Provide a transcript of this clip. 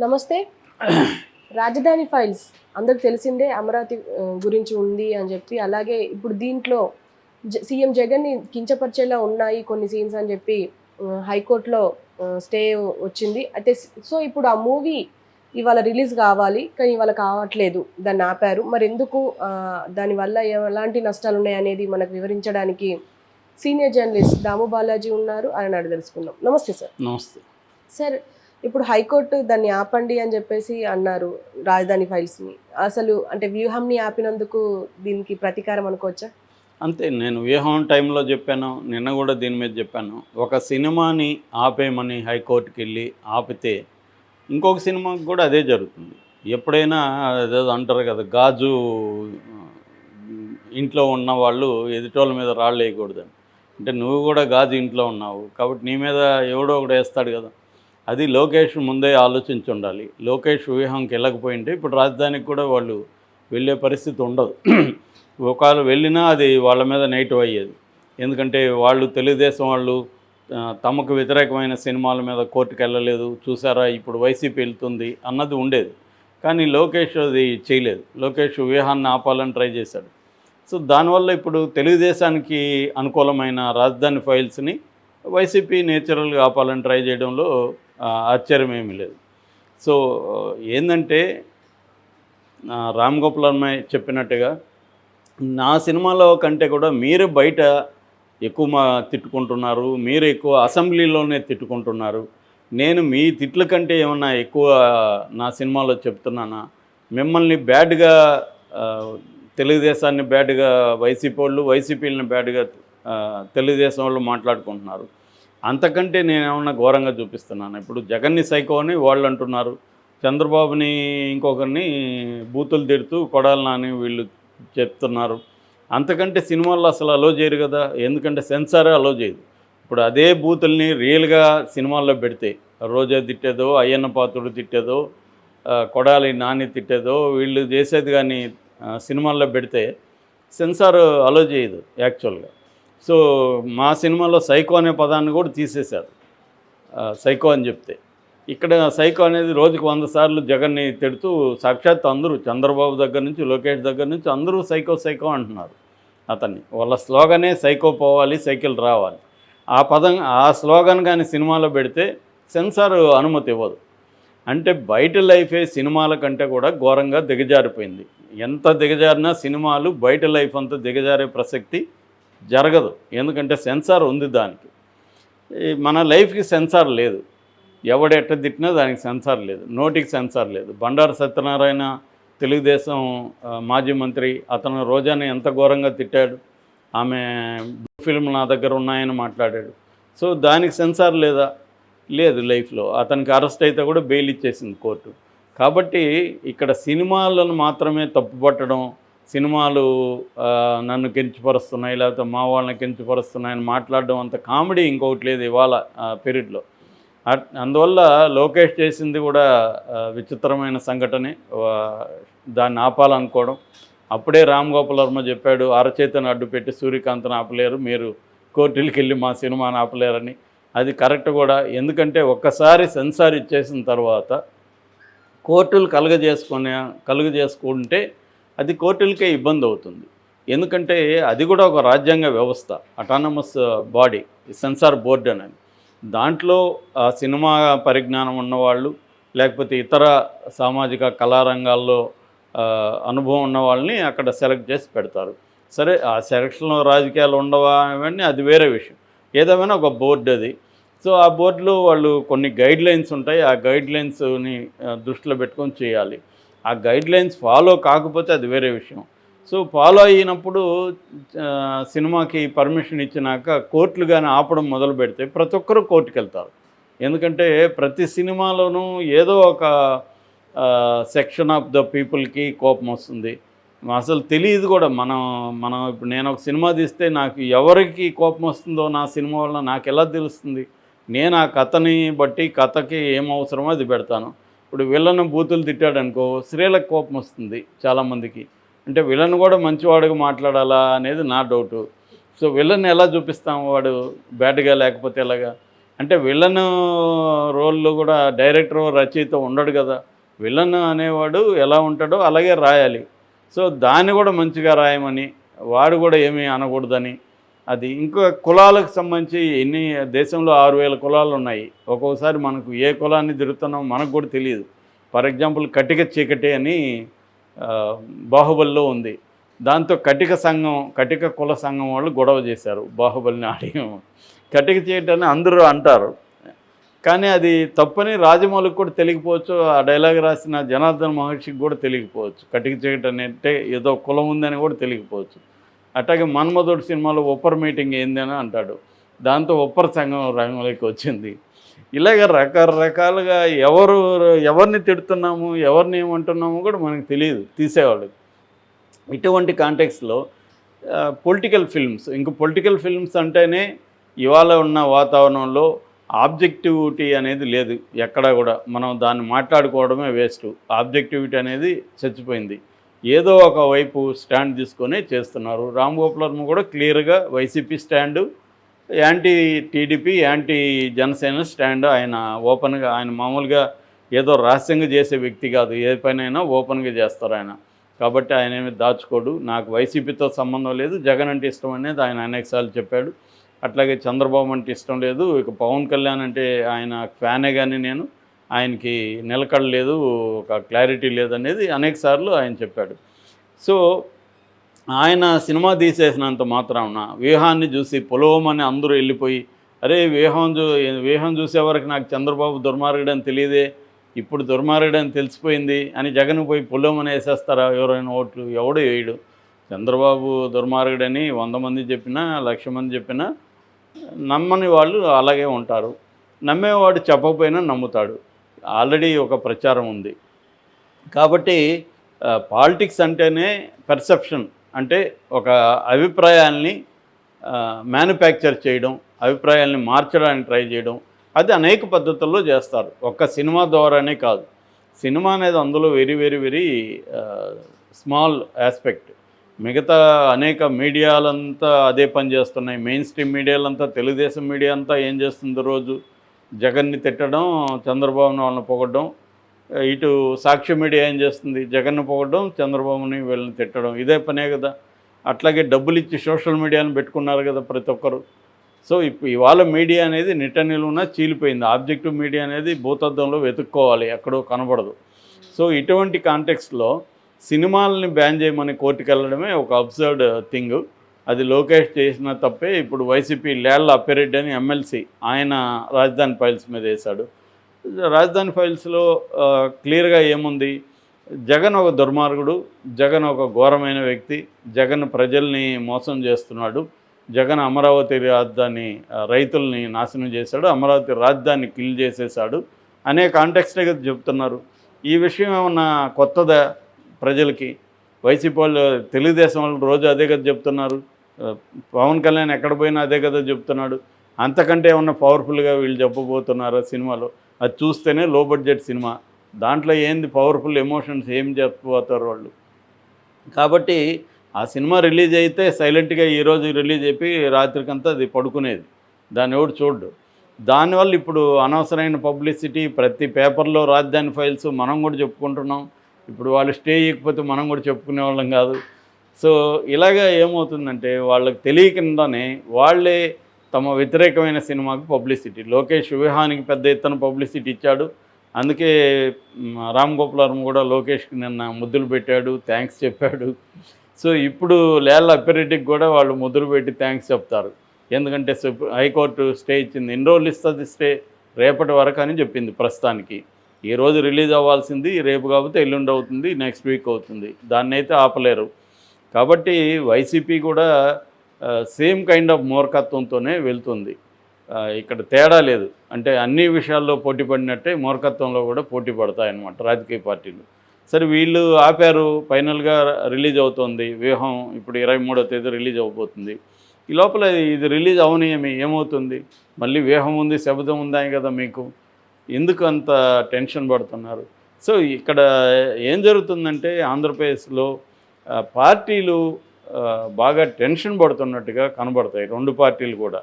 నమస్తే. రాజధాని ఫైల్స్ అందరికి తెలిసిందే. అమరావతి గురించి ఉంది అని చెప్పి, అలాగే ఇప్పుడు దీంట్లో సీఎం జగన్ని కించపరిచేలా ఉన్నాయి కొన్ని సీన్స్ అని చెప్పి హైకోర్టులో స్టే వచ్చింది. అయితే సో ఇప్పుడు ఆ మూవీ ఇవాళ రిలీజ్ కావాలి, కానీ ఇవాళ కావట్లేదు, దాన్ని ఆపారు. మరి ఎందుకు, దానివల్ల ఎలాంటి నష్టాలు ఉన్నాయి అనేది మనకు వివరించడానికి సీనియర్ జర్నలిస్ట్ దాము బాలాజీ ఉన్నారు. ఆయన అడిగి తెలుసుకుందాం. నమస్తే సార్. నమస్తే సార్, ఇప్పుడు హైకోర్టు దాన్ని ఆపండి అని చెప్పేసి అన్నారు రాజధాని ఫైల్స్ని. అసలు అంటే వ్యూహంని ఆపినందుకు దీనికి ప్రతీకారం అనుకోవచ్చా? అంతే. నేను వ్యూహం టైంలో చెప్పాను, నిన్న కూడా దీని మీద చెప్పాను. ఒక సినిమాని ఆపేయమని హైకోర్టుకి వెళ్ళి ఆపితే ఇంకొక సినిమాకి కూడా అదే జరుగుతుంది. ఎప్పుడైనా అదేదో అంటారు కదా, గాజు ఇంట్లో ఉన్న వాళ్ళు ఎదుటోళ్ళ మీద రాళ్ళు వేయకూడదని. అంటే నువ్వు కూడా గాజు ఇంట్లో ఉన్నావు కాబట్టి నీ మీద ఎవడో ఒకడు వేస్తాడు కదా. అది లోకేష్ ముందే ఆలోచించి ఉండాలి. లోకేష్ వ్యూహంకి వెళ్ళకపోయింటే ఇప్పుడు రాజధానికి కూడా వాళ్ళు వెళ్ళే పరిస్థితి ఉండదు. ఒకవేళ వెళ్ళినా అది వాళ్ళ మీద నెగిటివ్ అయ్యేది. ఎందుకంటే వాళ్ళు తెలుగుదేశం వాళ్ళు తమకు వ్యతిరేకమైన సినిమాల మీద కోర్టుకు వెళ్ళలేదు, చూసారా ఇప్పుడు వైసీపీ వెళ్తుంది అన్నది ఉండేది. కానీ లోకేష్ అది చేయలేదు. లోకేష్ వ్యూహాన్ని ఆపాలని ట్రై చేశాడు. సో దానివల్ల ఇప్పుడు తెలుగుదేశానికి అనుకూలమైన రాజధాని ఫైల్స్ని వైసీపీ నేచురల్గా ఆపాలని ట్రై చేయడంలో ఆశ్చర్యం ఏమీ లేదు. సో ఏంటంటే రామ్ గోపాల్ వర్మ చెప్పినట్టుగా నా సినిమాలో కంటే కూడా మీరు బయట ఎక్కువ తిట్టుకుంటున్నారు, మీరు ఎక్కువ అసెంబ్లీలోనే తిట్టుకుంటున్నారు. నేను మీ తిట్ల కంటే ఏమన్నా ఎక్కువ నా సినిమాలో చెప్తున్నానా? మిమ్మల్ని బ్యాడ్గా తెలుగుదేశాన్ని బ్యాడ్గా వైసీపీ వాళ్ళు, వైసీపీలని బ్యాడ్గా తెలుగుదేశం వాళ్ళు మాట్లాడుకుంటున్నారు. అంతకంటే నేనేమన్నా ఘోరంగా చూపిస్తున్నాను. ఇప్పుడు జగన్ని సైకో అని వాళ్ళు అంటున్నారు, చంద్రబాబుని ఇంకొకరిని బూతులు తిడుతూ కొడాలి నాని వీళ్ళు చెప్తున్నారు. అంతకంటే సినిమాల్లో అసలు అలో చేయరు కదా, ఎందుకంటే సెన్సారే అలో చేయదు. ఇప్పుడు అదే బూతుల్ని రియల్గా సినిమాల్లో పెడితే రోజా తిట్టేదో, అయ్యన్న పాత్రుడు తిట్టేదో, కొడాలి నాని తిట్టేదో వీళ్ళు చేసేది కానీ సినిమాల్లో పెడితే సెన్సార్ అలో చేయదు యాక్చువల్గా. సో మా సినిమాలో సైకో అనే పదాన్ని కూడా తీసేశారు, సైకో అని చెప్తే. ఇక్కడ సైకో అనేది రోజుకు 100 సార్లు జగన్ని తిడుతూ సాక్షాత్ అందరూ చంద్రబాబు దగ్గర నుంచి లోకేష్ దగ్గర నుంచి అందరూ సైకో సైకో అంటున్నారు అతన్ని. వాళ్ళ స్లోగనే సైకో పోవాలి, సైకిల్ రావాలి. ఆ స్లోగన్ కానీ సినిమాలో పెడితే సెన్సార్ అనుమతి ఇవ్వదు. అంటే బయట లైఫే సినిమాల కంటే కూడా ఘోరంగా దిగజారిపోయింది. ఎంత దిగజారినా సినిమాలు బయట లైఫ్ అంతా దిగజారే ప్రసక్తి జరగదు. ఎందుకంటే సెన్సార్ ఉంది దానికి. మన లైఫ్కి సెన్సార్ లేదు. ఎవడెట్ట తిట్టినా దానికి సెన్సార్ లేదు, నోటికి సెన్సార్ లేదు. బండారు సత్యనారాయణ తెలుగుదేశం మాజీ మంత్రి, అతను రోజాని ఎంత ఘోరంగా తిట్టాడు. ఆమె ఫిల్మ్ నా దగ్గర ఉన్నాయని మాట్లాడాడు. సో దానికి సెన్సార్ లేదా? లేదు లైఫ్లో. అతనికి అరెస్ట్ అయితే కూడా బెయిల్ ఇచ్చేసింది కోర్టు. కాబట్టి ఇక్కడ సినిమాలను మాత్రమే తప్పుపట్టడం, సినిమాలు నన్ను కించపరుస్తున్నాయి లేకపోతే మా వాళ్ళని కించపరుస్తున్నాయని మాట్లాడడం అంత కామెడీ ఇంకొకటి లేదు ఇవాళ పీరియడ్లో. అందువల్ల లోకేష్ చేసింది కూడా విచిత్రమైన సంఘటనే, దాన్ని ఆపాలనుకోవడం. అప్పుడే రామ్ గోపాల్ వర్మ చెప్పాడు, అరచేతను అడ్డుపెట్టి సూర్యకాంత్ని ఆపలేరు, మీరు కోర్టులకి వెళ్ళి మా సినిమాని ఆపలేరని. అది కరెక్ట్ కూడా. ఎందుకంటే ఒక్కసారి సెన్సార్ ఇచ్చేసిన తర్వాత కోర్టులు కలుగజేసుకుంటే అది కోర్టులకే ఇబ్బంది అవుతుంది. ఎందుకంటే అది కూడా ఒక రాజ్యాంగ వ్యవస్థ, అటానమస్ బాడీ సెన్సార్ బోర్డు అనేది. దాంట్లో సినిమా పరిజ్ఞానం ఉన్నవాళ్ళు లేకపోతే ఇతర సామాజిక కళారంగాల్లో అనుభవం ఉన్న వాళ్ళని అక్కడ సెలెక్ట్ చేసి పెడతారు. సరే, ఆ సెలక్షన్లో రాజకీయాలు ఉండవా అవన్నీ అది వేరే విషయం. ఏదేమైనా ఒక బోర్డు అది. సో ఆ బోర్డులో వాళ్ళు కొన్ని గైడ్లైన్స్ ఉంటాయి. ఆ గైడ్లైన్స్ని దృష్టిలో పెట్టుకొని చేయాలి. ఆ గైడ్లైన్స్ ఫాలో కాకపోతే అది వేరే విషయం. సో ఫాలో అయినప్పుడు సినిమాకి పర్మిషన్ ఇచ్చినాక కోర్టులు కానీ ఆపడం మొదలు పెడితే ప్రతి ఒక్కరూ కోర్టుకు వెళ్తారు. ఎందుకంటే ప్రతి సినిమాలోనూ ఏదో ఒక సెక్షన్ ఆఫ్ ద పీపుల్కి కోపం వస్తుంది. అసలు తెలియదు కూడా. మనం ఇప్పుడు నేను ఒక సినిమా తీస్తే నాకు ఎవరికి కోపం వస్తుందో నా సినిమా వల్ల నాకు ఎలా తెలుస్తుంది? నేను ఆ కథని బట్టి కథకి ఏం అవసరమో అది పెడతాను. ఇప్పుడు విలన్ బూతులు తిట్టాడనుకో, స్త్రీలకు కోపం వస్తుంది చాలామందికి. అంటే విలన్ కూడా మంచివాడుగా మాట్లాడాలా అనేది నా డౌటు. సో విలన్ ఎలా చూపిస్తాం, వాడు బ్యాడ్గా లేకపోతే ఎలాగా? అంటే విలన్ రోల్లో కూడా డైరెక్టర్ రచయిత ఉండడు కదా. విలన్ అనేవాడు ఎలా ఉంటాడో అలాగే రాయాలి. సో దాన్ని కూడా మంచిగా రాయమని, వాడు కూడా ఏమీ అనకూడదని. అది ఇంకా కులాలకు సంబంధించి ఎన్ని దేశంలో 6000 కులాలు ఉన్నాయి. ఒక్కొక్కసారి మనకు ఏ కులాన్ని తిరుగుతున్నామో మనకు కూడా తెలియదు. ఫర్ ఎగ్జాంపుల్ కటిక చీకటి అని బాహుబలిలో ఉంది. దాంతో కటిక సంఘం, కటిక కుల సంఘం వాళ్ళు గొడవ చేశారు బాహుబలిని ఆడి. కటిక చీకటి అని అందరూ అంటారు, కానీ అది తప్పని రాజమౌళికి కూడా తెలియకపోవచ్చు, ఆ డైలాగ్ రాసిన జనార్దన్ మహర్షికి కూడా తెలియకపోవచ్చు. కటిక చీకటి అంటే ఏదో కులం ఉందని కూడా తెలియకపోవచ్చు. అట్లాగే మన్మధుడు సినిమాలో ఒప్పర్ మీటింగ్ ఏంది అని అంటాడు, దాంతో ఒప్పర్ సంఘం రంగంలోకి వచ్చింది. ఇలాగ రకరకాలుగా ఎవరిని తిడుతున్నాము, ఎవరిని ఏమంటున్నామో కూడా మనకు తెలియదు తీసేవాళ్ళు. ఇటువంటి కాంటెక్స్లో పొలిటికల్ ఫిల్మ్స్, ఇంక పొలిటికల్ ఫిల్మ్స్ అంటేనే ఇవాళ ఉన్న వాతావరణంలో ఆబ్జెక్టివిటీ అనేది లేదు ఎక్కడా కూడా. మనం దాన్ని మాట్లాడుకోవడమే వేస్ట్. ఆబ్జెక్టివిటీ అనేది చచ్చిపోయింది. ఏదో ఒక వైపు స్టాండ్ తీసుకొని చేస్తున్నారు. రామ్ గోపాల్ వర్మ కూడా క్లియర్గా YCP stand, anti TDP, anti Janasena stand. ఆయన ఓపెన్గా, ఆయన మామూలుగా ఏదో రహస్యంగా చేసే వ్యక్తి కాదు, ఏ పనైనా ఓపెన్గా చేస్తారు ఆయన. కాబట్టి ఆయన ఏమి దాచుకోడు. నాకు వైసీపీతో సంబంధం లేదు, జగన్ అంటే ఇష్టం అనేది ఆయన అనేకసార్లు చెప్పాడు. అట్లాగే చంద్రబాబు అంటే ఇష్టం లేదు, ఇక పవన్ కళ్యాణ్ అంటే ఆయన ఫ్యానే, కానీ నేను ఆయనకి నిలకడలేదు, ఒక క్లారిటీ లేదనేది అనేకసార్లు ఆయన చెప్పాడు. సో ఆయన సినిమా తీసేసినంత మాత్రాన వ్యూహాన్ని చూసి పొలవమని అందరూ వెళ్ళిపోయి, అరే వ్యూహం చూసే వరకు నాకు చంద్రబాబు దుర్మార్గుడని తెలియదే, ఇప్పుడు దుర్మార్గుడని తెలిసిపోయింది అని జగన్ పోయి పొలవమని వేసేస్తారా ఎవరైనా ఓట్లు? ఎవడు వేయడు. చంద్రబాబు దుర్మార్గుడని 100 మంది చెప్పినా, 1,00,000 మంది చెప్పినా నమ్మని వాళ్ళు అలాగే ఉంటారు. నమ్మేవాడు చెప్పకపోయినా నమ్ముతాడు. ఆల్రెడీ ఒక ప్రచారం ఉంది. కాబట్టి పాలిటిక్స్ అంటేనే పెర్సెప్షన్, అంటే ఒక అభిప్రాయాల్ని మ్యానుఫ్యాక్చర్ చేయడం, అభిప్రాయాల్ని మార్చడానికి ట్రై చేయడం. అది అనేక పద్ధతుల్లో చేస్తారు, ఒక్క సినిమా ద్వారానే కాదు. సినిమా అనేది అందులో very very very small aspect. మిగతా అనేక మీడియాలంతా అదే పని చేస్తున్నాయి. మెయిన్ స్ట్రీమ్ మీడియాలంతా, తెలుగుదేశం మీడియా అంతా ఏం చేస్తుంది, రోజు జగన్ని తిట్టడం, చంద్రబాబుని వాళ్ళని పొగడడం. ఇటు సాక్షి మీడియా ఏం చేస్తుంది, జగన్ను పొగడడం, చంద్రబాబుని వీళ్ళని తిట్టడం. ఇదే పనే కదా. అట్లాగే డబ్బులు ఇచ్చి సోషల్ మీడియాని పెట్టుకున్నారు కదా ప్రతి ఒక్కరు. సో ఇవాళ మీడియా అనేది నిట్ట నిలువున చీలిపోయింది. ఆబ్జెక్టివ్ మీడియా అనేది భూతద్దంలో వెతుక్కోవాలి, ఎక్కడో కనబడదు. సో ఇటువంటి కాంటెక్స్లో సినిమాలని బ్యాన్ చేయమని కోర్టుకు వెళ్ళడమే ఒక అబ్సర్డ్ థింగ్. అది లోకేష్ చేసిన తప్పే. ఇప్పుడు వైసీపీ లేళ్ల అప్పిరెడ్డి అని ఎమ్మెల్సీ, ఆయన రాజధాని ఫైల్స్ మీద వేశాడు. రాజధాని ఫైల్స్లో క్లియర్గా ఏముంది, జగన్ ఒక దుర్మార్గుడు, జగన్ ఒక ఘోరమైన వ్యక్తి, జగన్ ప్రజల్ని మోసం చేస్తున్నాడు, జగన్ అమరావతి రాజధాని రైతుల్ని నాశనం చేశాడు, అమరావతి రాజధాని కిల్ చేసేసాడు అనే కాంటెక్స్టే కదా చెప్తున్నారు. ఈ విషయం ఏమన్నా కొత్తదా ప్రజలకి? వైసీపీ వాళ్ళు, తెలుగుదేశం వాళ్ళు రోజు అదే కదా చెప్తున్నారు. పవన్ కళ్యాణ్ ఎక్కడ పోయినా అదే కదా చెప్తున్నాడు. అంతకంటే ఏమన్నా పవర్ఫుల్గా వీళ్ళు చెప్పబోతున్నారు సినిమాలో? అది చూస్తేనే లో బడ్జెట్ సినిమా, దాంట్లో ఏంది పవర్ఫుల్ ఎమోషన్స్ ఏం చెప్పబోతారు వాళ్ళు? కాబట్టి ఆ సినిమా రిలీజ్ అయితే సైలెంట్గా ఈరోజు రిలీజ్ అయిపోయి రాత్రికంతా అది పడుకునేది, దాన్ని ఎవడు చూడ్డు. దానివల్ల ఇప్పుడు అనవసరమైన పబ్లిసిటీ, ప్రతి పేపర్లో రాజధాని ఫైల్స్ మనం కూడా చెప్పుకుంటున్నాం. ఇప్పుడు వాళ్ళు స్టే ఇవ్వకపోతే మనం కూడా చెప్పుకునే వాళ్ళం కాదు. సో ఇలాగా ఏమవుతుందంటే వాళ్ళకి తెలియకుండానే వాళ్ళే తమ వ్యతిరేకమైన సినిమాకు పబ్లిసిటీ. లోకేష్ వ్యూహానికి పెద్ద ఎత్తున పబ్లిసిటీ ఇచ్చాడు. అందుకే రామ్ గోపాల్ వర్మ కూడా లోకేష్కి నిన్న ముద్దులు పెట్టాడు, థ్యాంక్స్ చెప్పాడు. సో ఇప్పుడు లేళ్ల అప్పిరెడ్డికి కూడా వాళ్ళు ముద్దులు పెట్టి థ్యాంక్స్ చెప్తారు. ఎందుకంటే హైకోర్టు స్టే ఇచ్చింది. ఎన్ని రోజులు ఇస్తుంది స్టే? రేపటి వరకు అని చెప్పింది ప్రస్తుతానికి. ఈరోజు రిలీజ్ అవ్వాల్సింది రేపు కాకపోతే ఎల్లుండి అవుతుంది, నెక్స్ట్ వీక్ అవుతుంది. దాన్ని అయితే ఆపలేరు. కాబట్టి వైసీపీ కూడా సేమ్ కైండ్ ఆఫ్ మూర్ఖత్వంతోనే వెళ్తుంది. ఇక్కడ తేడా లేదు. అంటే అన్ని విషయాల్లో పోటీ పడినట్టే మూర్ఖత్వంలో కూడా పోటీ పడతాయన్నమాట రాజకీయ పార్టీలు. సరే వీళ్ళు ఆపారు, ఫైనల్గా రిలీజ్ అవుతుంది వ్యూహం. ఇప్పుడు 23వ తేదీ రిలీజ్ అవ్వబోతుంది. ఈ లోపల ఇది రిలీజ్ అవనీయమి ఏమవుతుంది? మళ్ళీ వ్యూహం ఉంది, శబ్దం ఉందాయి కదా మీకు, ఎందుకు అంత టెన్షన్ పడుతున్నారు? సో ఇక్కడ ఏం జరుగుతుందంటే ఆంధ్రప్రదేశ్లో పార్టీలు బాగా టెన్షన్ పడుతున్నట్టుగా కనబడతాయి, రెండు పార్టీలు కూడా.